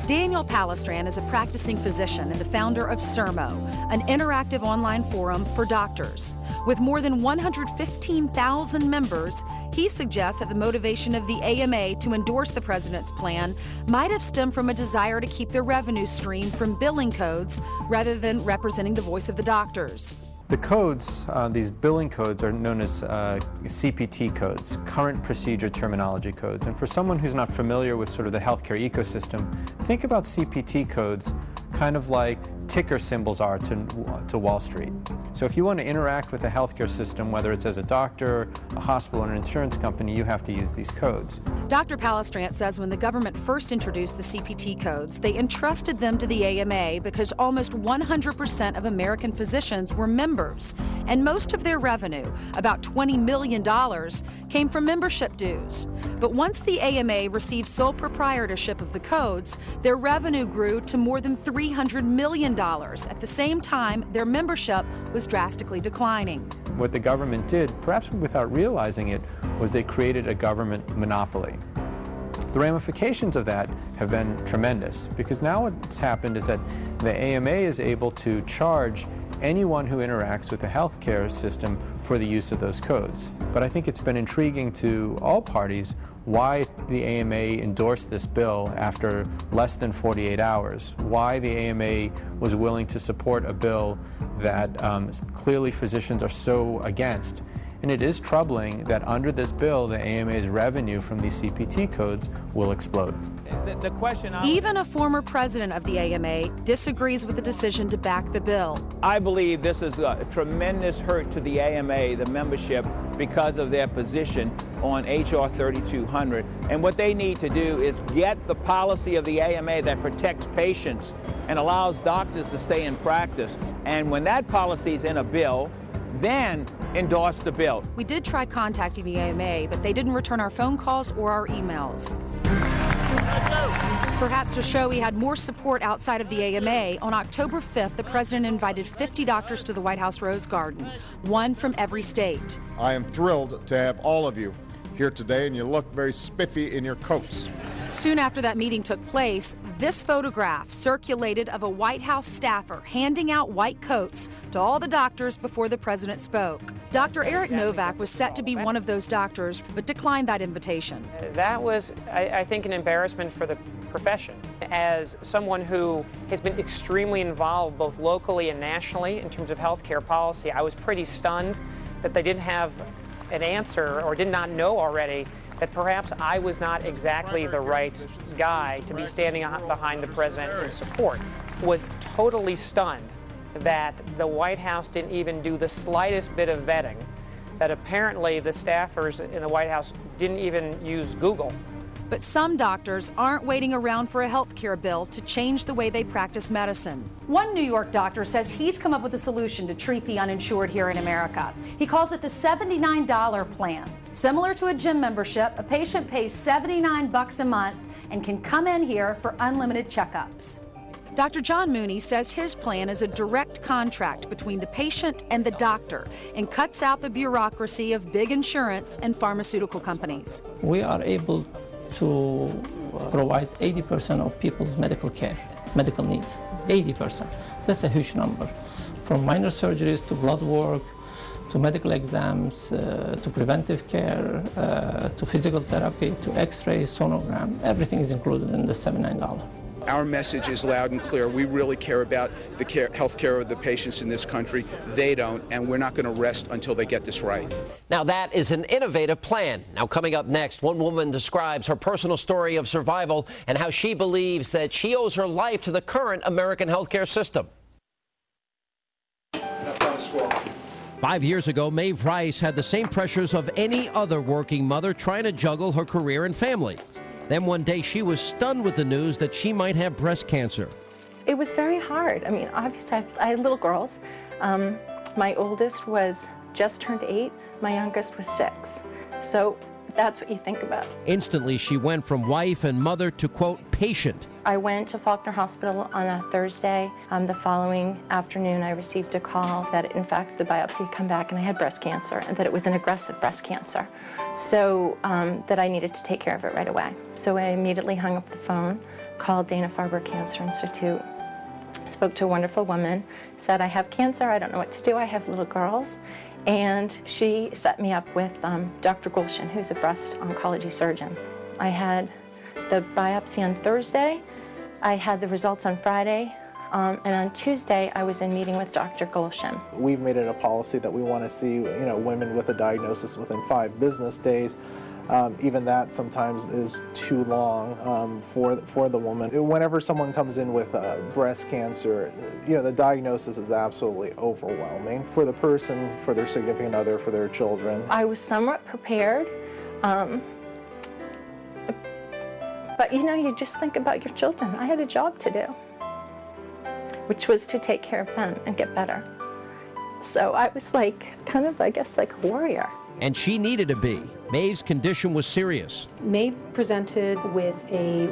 Daniel Palestran is a practicing physician and the founder of Sermo, an interactive online forum for doctors. With more than 115,000 members, he suggests that the motivation of the AMA to endorse the president's plan might have stemmed from a desire to keep their revenue stream from billing codes rather than representing the voice of the doctors. The codes, these billing codes, are known as CPT codes, current procedure terminology codes. And for someone who's not familiar with sort of the healthcare ecosystem, think about CPT codes kind of like ticker symbols are to Wall Street. So if you want to interact with the healthcare system, whether it's as a doctor, a hospital, or an insurance company, you have to use these codes. Dr. Palestrant says when the government first introduced the CPT codes, they entrusted them to the AMA because almost 100% of American physicians were members, and most of their revenue, about $20 million, came from membership dues. But once the AMA received sole proprietorship of the codes, their revenue grew to more than $300 million. At the same time, their membership was drastically declining. What the government did, perhaps without realizing it, was they created a government monopoly. The ramifications of that have been tremendous, because now what's happened is that the AMA is able to charge anyone who interacts with the healthcare system for the use of those codes. But I think it's been intriguing to all parties why the AMA endorsed this bill after less than 48 hours, why the AMA was willing to support a bill that clearly physicians are so against. And it is troubling that under this bill, the AMA's revenue from these CPT codes will explode. Even a former president of the AMA disagrees with the decision to back the bill. I believe this is a tremendous hurt to the AMA, the membership, because of their position on H.R. 3200. And what they need to do is get the policy of the AMA that protects patients and allows doctors to stay in practice. And when that policy is in a bill, then endorse the bill. We did try contacting the AMA, but they didn't return our phone calls or our emails. Perhaps to show he had more support outside of the AMA, on October 5th, the president invited 50 doctors to the White House Rose Garden, one from every state. I am thrilled to have all of you here today, and you look very spiffy in your coats. Soon after that meeting took place, this photograph circulated of a White House staffer handing out white coats to all the doctors before the president spoke. Dr. Eric Novak was set to be one of those doctors, but declined that invitation. That was, I think, an embarrassment for the profession. As someone who has been extremely involved both locally and nationally in terms of healthcare policy, I was pretty stunned that they didn't have an answer or did not know already that perhaps I was not exactly the right guy to be standing behind the president in support. Was totally stunned that the White House didn't even do the slightest bit of vetting, that apparently the staffers in the White House didn't even use Google. But some doctors aren't waiting around for a health care bill to change the way they practice medicine. One New York doctor says he's come up with a solution to treat the uninsured here in America. He calls it the $79 plan. Similar to a gym membership, a patient pays $79 a month and can come in here for unlimited checkups. Dr. John Mooney says his plan is a direct contract between the patient and the doctor and cuts out the bureaucracy of big insurance and pharmaceutical companies. We are able to provide 80% of people's medical care, medical needs, 80%. That's a huge number. From minor surgeries to blood work, to medical exams, to preventive care, to physical therapy, to x-ray, sonogram, everything is included in the $79. Our message is loud and clear. We really care about the health care of the patients in this country. They don't, and we're not going to rest until they get this right. Now, that is an innovative plan. Now, coming up next, one woman describes her personal story of survival and how she believes that she owes her life to the current American healthcare system. 5 years ago, Maeve Rice had the same pressures of any other working mother trying to juggle her career and family. Then one day she was stunned with the news that she might have breast cancer. It was very hard. I mean, obviously I had little girls. My oldest was just turned 8. My youngest was 6. So that's what you think about. Instantly, she went from wife and mother to, quote, patient. I went to Faulkner Hospital on a Thursday. The following afternoon, I received a call that, in fact, the biopsy had come back and I had breast cancer, and that it was an aggressive breast cancer, so that I needed to take care of it right away. So I immediately hung up the phone, called Dana-Farber Cancer Institute, spoke to a wonderful woman, said, I have cancer, I don't know what to do, I have little girls. And she set me up with Dr. Gulshan, who's a breast oncology surgeon. I had the biopsy on Thursday, I had the results on Friday, and on Tuesday I was in meeting with Dr. Gulshan. We've made it a policy that we want to see, women with a diagnosis within 5 business days. Even that sometimes is too long for the woman. Whenever someone comes in with breast cancer, the diagnosis is absolutely overwhelming for the person, for their significant other, for their children. I was somewhat prepared, but you just think about your children. I had a job to do, which was to take care of them and get better. So I was like a warrior. And she needed to be. Maeve's condition was serious. Maeve presented with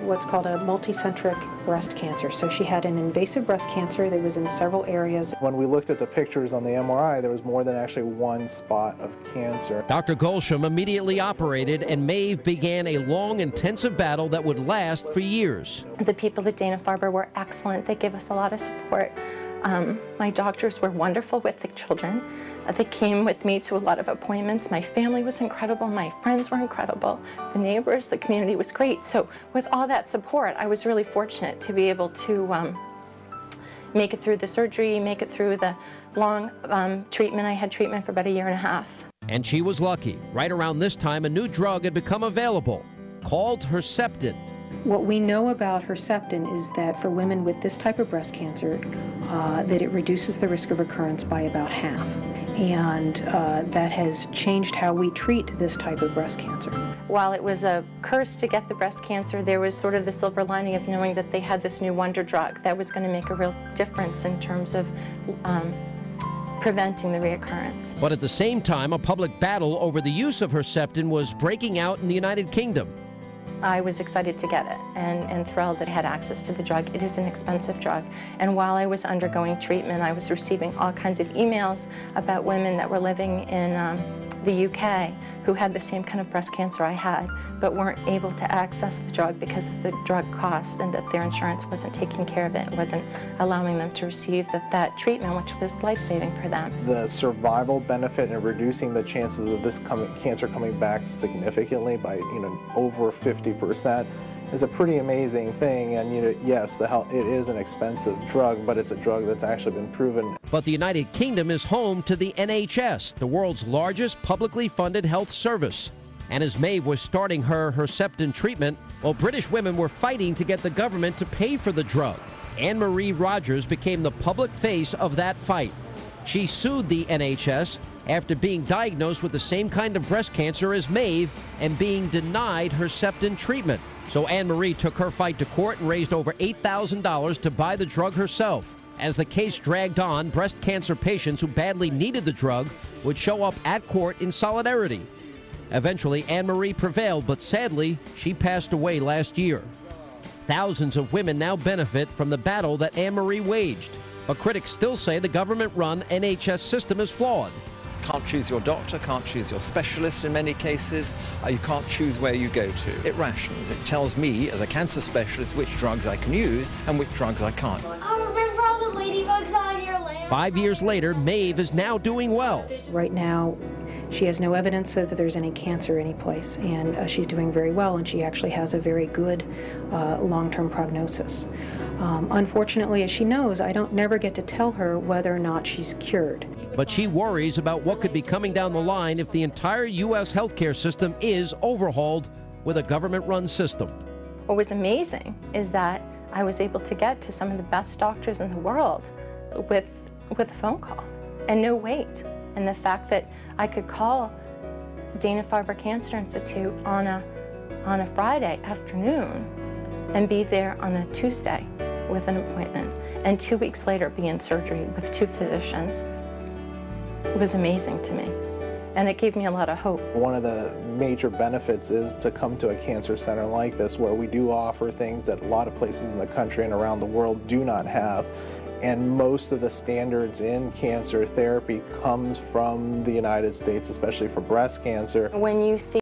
what's called a multicentric breast cancer. So she had an invasive breast cancer that was in several areas. When we looked at the pictures on the MRI, there was more than actually one spot of cancer. Dr. Gulshan immediately operated, and Maeve began a long, intensive battle that would last for years. The people at Dana-Farber were excellent. They gave us a lot of support. My doctors were wonderful with the children. They came with me to a lot of appointments. My family was incredible. My friends were incredible. The neighbors, the community was great. So with all that support, I was really fortunate to be able to make it through the surgery, make it through the long treatment. I had treatment for about 1.5 years. And she was lucky. Right around this time, a new drug had become available, called Herceptin. What we know about Herceptin is that for women with this type of breast cancer, that it reduces the risk of recurrence by about half. And that has changed how we treat this type of breast cancer. While it was a curse to get the breast cancer, there was sort of the silver lining of knowing that they had this new wonder drug that was going to make a real difference in terms of preventing the reoccurrence. But at the same time, a public battle over the use of Herceptin was breaking out in the United Kingdom. I was excited to get it and thrilled that I had access to the drug. It is an expensive drug. And while I was undergoing treatment, I was receiving all kinds of emails about women that were living in the UK who had the same kind of breast cancer I had, but weren't able to access the drug because of the drug cost and that their insurance wasn't taking care of it. It wasn't allowing them to receive that treatment, which was life-saving for them. The survival benefit in reducing the chances of this cancer coming back significantly by over 50% is a pretty amazing thing. And yes, it is an expensive drug, but it's a drug that's actually been proven. But the United Kingdom is home to the NHS, the world's largest publicly funded health service. And as Maeve was starting her Herceptin treatment, British women were fighting to get the government to pay for the drug. Anne-Marie Rogers became the public face of that fight. She sued the NHS after being diagnosed with the same kind of breast cancer as Maeve and being denied Herceptin treatment. So Anne-Marie took her fight to court and raised over $8,000 to buy the drug herself. As the case dragged on, breast cancer patients who badly needed the drug would show up at court in solidarity. Eventually, Anne-Marie prevailed, but sadly, she passed away last year. Thousands of women now benefit from the battle that Anne-Marie waged. But critics still say the government-run NHS system is flawed. Can't choose your doctor, can't choose your specialist in many cases. You can't choose where you go to. It rations. It tells me, as a cancer specialist, which drugs I can use and which drugs I can't. Oh, remember all the ladybugs on your land? 5 years later, Maeve is now doing well. Right now, she has no evidence that there's any cancer anyplace, and she's doing very well, and she actually has a very good long-term prognosis. Unfortunately, as she knows, I don't never get to tell her whether or not she's cured. But she worries about what could be coming down the line if the entire U.S. healthcare system is overhauled with a government-run system. What was amazing is that I was able to get to some of the best doctors in the world with a phone call and no wait. And the fact that I could call Dana-Farber Cancer Institute on a Friday afternoon and be there on a Tuesday with an appointment, and 2 weeks later be in surgery with 2 physicians, it was amazing to me. and it gave me a lot of hope. One of the major benefits is to come to a cancer center like this, where we do offer things that a lot of places in the country and around the world do not have. And most of the standards in cancer therapy comes from the United States, especially for breast cancer. When you see